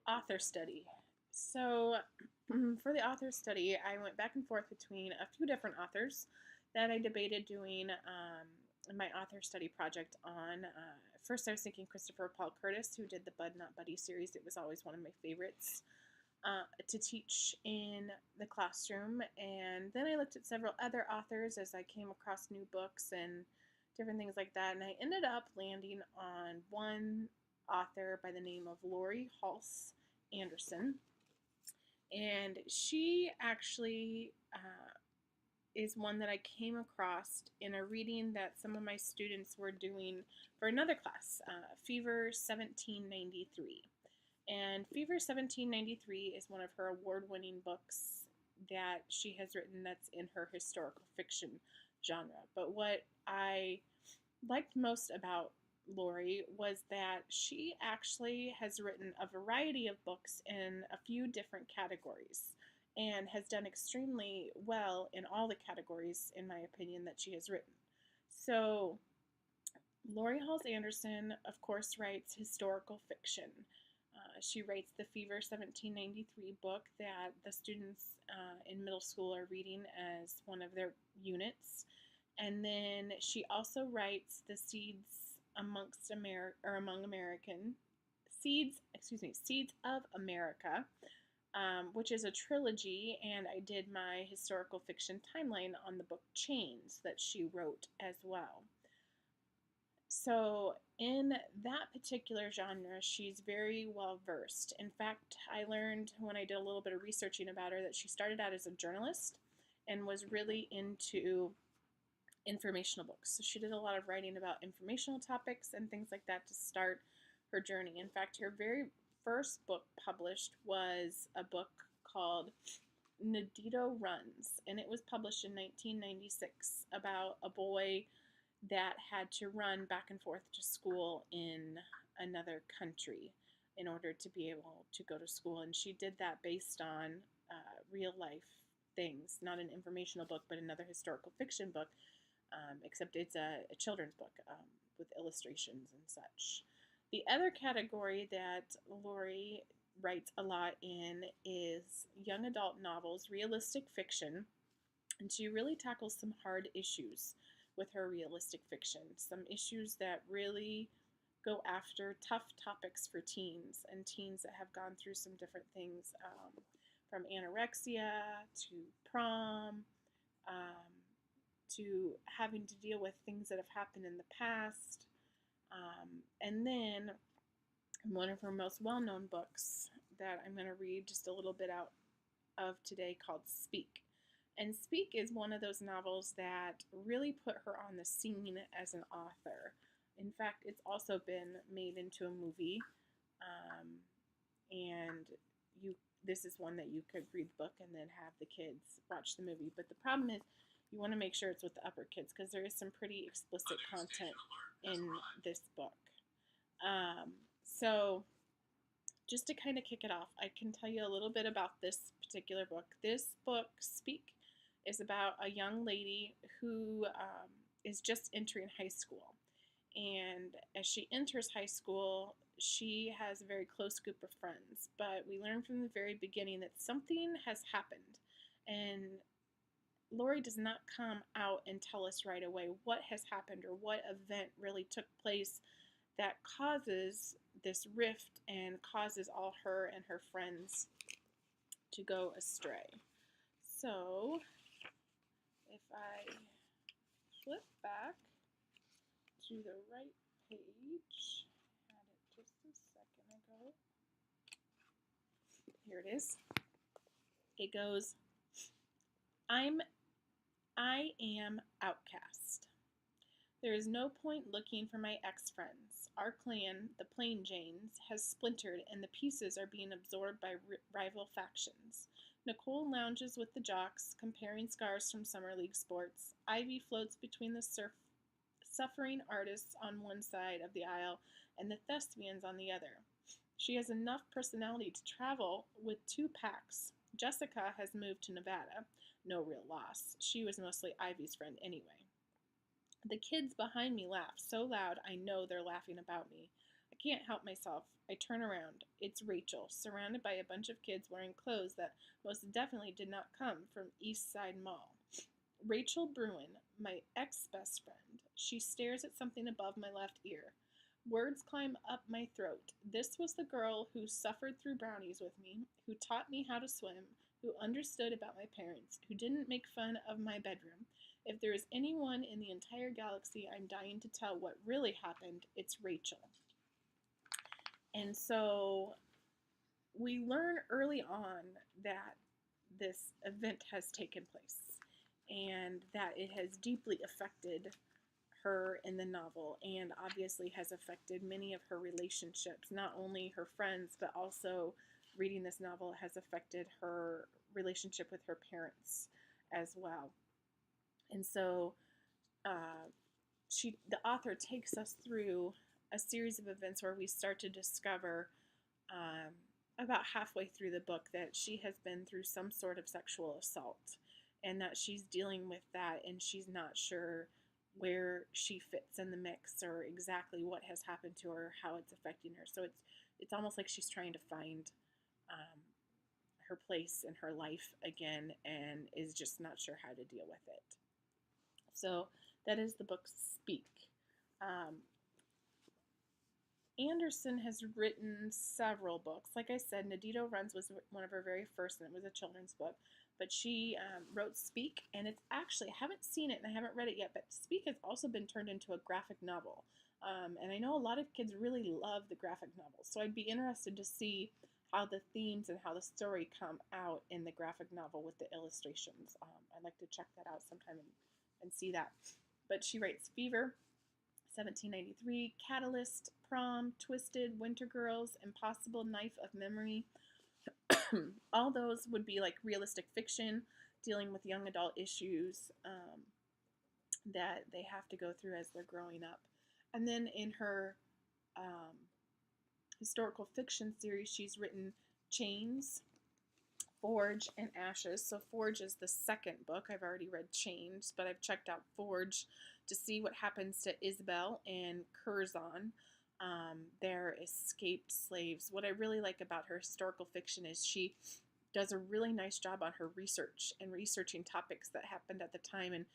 Author study. So, for the author study, I went back and forth between a few different authors that I debated doing my author study project on. First, I was thinking Christopher Paul Curtis, who did the Bud Not Buddy series. It was always one of my favorites to teach in the classroom. And then I looked at several other authors as I came across new books and different things like that. And I ended up landing on one author by the name of Laurie Halse Anderson. And she actually is one that I came across in a reading that some of my students were doing for another class, Fever 1793. And Fever 1793 is one of her award winning books that she has written that's in her historical fiction genre. But what I liked most about Laurie was that she actually has written a variety of books in a few different categories and has done extremely well in all the categories, in my opinion, that she has written. So, Laurie Halse Anderson, of course, writes historical fiction. She writes the Fever 1793 book that the students in middle school are reading as one of their units. And then she also writes the Seeds Amongst America, or Among American Seeds of America, which is a trilogy, and I did my historical fiction timeline on the book Chains that she wrote as well. So, in that particular genre, she's very well versed. In fact, I learned when I did a little bit of researching about her that she started out as a journalist and was really into informational books. So, she did a lot of writing about informational topics and things like that to start her journey. In fact, her very first book published was a book called Nadito Runs, and it was published in 1996 about a boy that had to run back and forth to school in another country in order to be able to go to school. And she did that based on real life things, not an informational book, but another historical fiction book, except it's a children's book with illustrations and such. The other category that Laurie writes a lot in is young adult novels, realistic fiction, and she really tackles some hard issues with her realistic fiction. Some issues that really go after tough topics for teens and teens that have gone through some different things, from anorexia to prom, to having to deal with things that have happened in the past. And then one of her most well known books that I'm going to read just a little bit out of today called Speak. And Speak is one of those novels that really put her on the scene as an author. In fact, it's also been made into a movie, and this is one that you could read the book and then have the kids watch the movie. But the problem is, you want to make sure it's with the upper kids because there is some pretty explicit content in this book. So, just to kind of kick it off, I can tell you a little bit about this particular book. This book, Speak, is about a young lady who is just entering high school. And as she enters high school, she has a very close group of friends. But we learn from the very beginning that something has happened. And Laurie does not come out and tell us right away what has happened or what event really took place that causes this rift and causes all her and her friends to go astray. So, if I flip back to the right page, had it just a second ago. Here it is. It goes, I am outcast. There is no point looking for my ex-friends. Our clan, the Plain Janes, has splintered and the pieces are being absorbed by rival factions. Nicole lounges with the jocks, comparing scars from summer league sports. Ivy floats between the suffering artists on one side of the aisle and the thespians on the other. She has enough personality to travel with two packs. Jessica has moved to Nevada. No real loss. She was mostly Ivy's friend anyway. The kids behind me laugh so loud I know they're laughing about me. I can't help myself. I turn around. It's Rachel, surrounded by a bunch of kids wearing clothes that most definitely did not come from East Side Mall. Rachel Bruin, my ex-best friend. She stares at something above my left ear. Words climb up my throat. This was the girl who suffered through brownies with me, who taught me how to swim, who understood about my parents, who didn't make fun of my bedroom. If there is anyone in the entire galaxy I'm dying to tell what really happened, it's Rachel. And so we learn early on that this event has taken place and that it has deeply affected her in the novel and obviously has affected many of her relationships, not only her friends, but also reading this novel has affected her relationship with her parents as well. And so the author takes us through a series of events where we start to discover about halfway through the book that she has been through some sort of sexual assault and that she's dealing with that and she's not sure where she fits in the mix or exactly what has happened to her, how it's affecting her. So it's almost like she's trying to find her place in her life again and is just not sure how to deal with it. So that is the book Speak. Anderson has written several books. Like I said, Nadito Runs was one of her very first, and it was a children's book. But she wrote Speak, and it's actually, I haven't seen it and I haven't read it yet, but Speak has also been turned into a graphic novel. And I know a lot of kids really love the graphic novels, so I'd be interested to see how the themes and how the story come out in the graphic novel with the illustrations. I'd like to check that out sometime and see that. But she writes Fever, 1793, Catalyst, Prom, Twisted, Winter Girls, Impossible, Knife of Memory. All those would be like realistic fiction dealing with young adult issues that they have to go through as they're growing up. And then in her historical fiction series, she's written Chains, Forge, and Ashes. So Forge is the second book. I've already read Chains, but I've checked out Forge to see what happens to Isabel and Curzon. They're escaped slaves. What I really like about her historical fiction is she does a really nice job on her research and researching topics that happened at the time and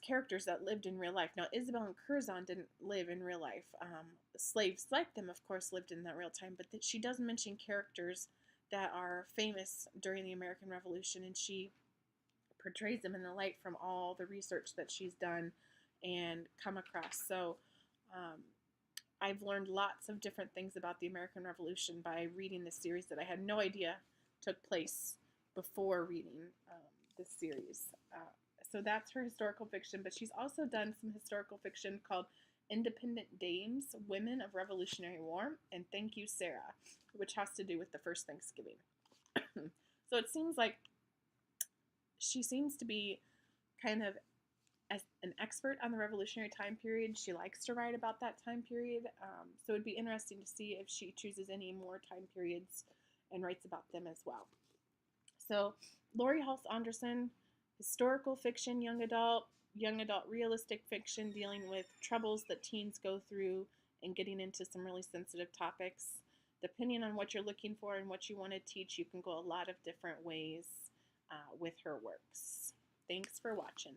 characters that lived in real life. Now, Isabel and Curzon didn't live in real life. Slaves like them, of course, lived in that real time, but she does mention characters that are famous during the American Revolution, and she portrays them in the light from all the research that she's done and come across. So I've learned lots of different things about the American Revolution by reading this series that I had no idea took place before reading this series. So that's her historical fiction, but she's also done some historical fiction called Independent Dames, Women of Revolutionary War, and Thank You, Sarah, which has to do with the first Thanksgiving. So it seems like she seems to be kind of as an expert on the Revolutionary time period. She likes to write about that time period, so it'd be interesting to see if she chooses any more time periods and writes about them as well. So Laurie Halse Anderson, historical fiction, young adult realistic fiction dealing with troubles that teens go through and getting into some really sensitive topics. Depending on what you're looking for and what you want to teach, you can go a lot of different ways with her works. Thanks for watching.